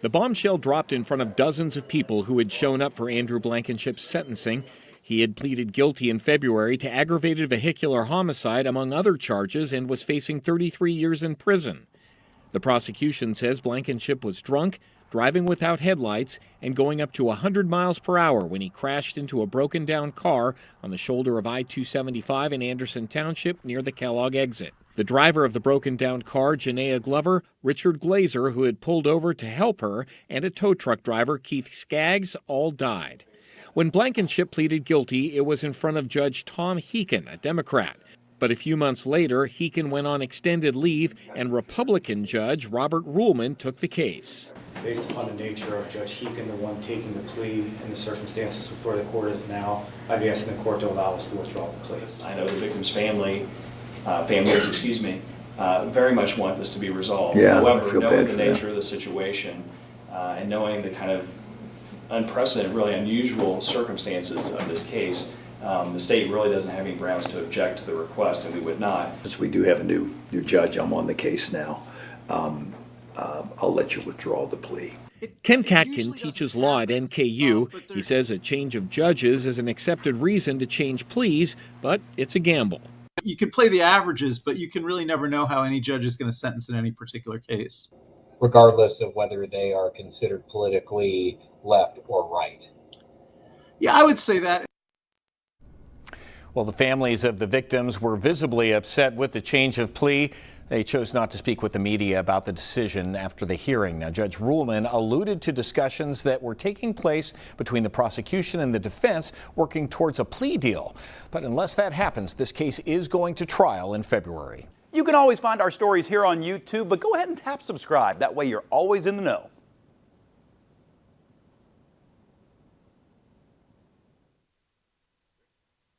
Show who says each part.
Speaker 1: The bombshell dropped in front of dozens of people who had shown up for Andrew Blankenship's sentencing. He had pleaded guilty in February to aggravated vehicular homicide, among other charges, and was facing 33 years in prison. The prosecution says Blankenship was drunk, driving without headlights, and going up to 100 miles per hour when he crashed into a broken-down car on the shoulder of I-275 in Anderson Township near the Kellogg exit. The driver of the broken-down car, Janaea Glover, Richard Glazer, who had pulled over to help her, and a tow truck driver, Keith Skaggs, all died. When Blankenship pleaded guilty, it was in front of Judge Tom Heekin, a Democrat. But a few months later, Heekin went on extended leave, and Republican Judge Robert Ruhlman took the case.
Speaker 2: Based upon the nature of Judge Heekin, the one taking the plea and the circumstances before the court is now, I'd be asking the court to allow us to withdraw the plea.
Speaker 3: I know the victim's families, very much want this to be resolved.
Speaker 4: Yeah,
Speaker 3: however, knowing the nature of the situation and knowing the kind of unprecedented, really unusual circumstances of this case, the state really doesn't have any grounds to object to the request, and we would not.
Speaker 4: Since we do have a new judge, I'm on the case now. I'll let you withdraw the plea.
Speaker 1: Ken Katkin teaches law at NKU. He says a change of judges is an accepted reason to change pleas, but it's a gamble.
Speaker 5: You can play the averages, but you can really never know how any judge is going to sentence in any particular case,
Speaker 6: regardless of whether they are considered politically left or right.
Speaker 5: Yeah, I would say that.
Speaker 7: Well, the families of the victims were visibly upset with the change of plea. They chose not to speak with the media about the decision after the hearing. Now, Judge Ruhlman alluded to discussions that were taking place between the prosecution and the defense working towards a plea deal. But unless that happens, this case is going to trial in February.
Speaker 8: You can always find our stories here on YouTube, but go ahead and tap subscribe. That way you're always in the know.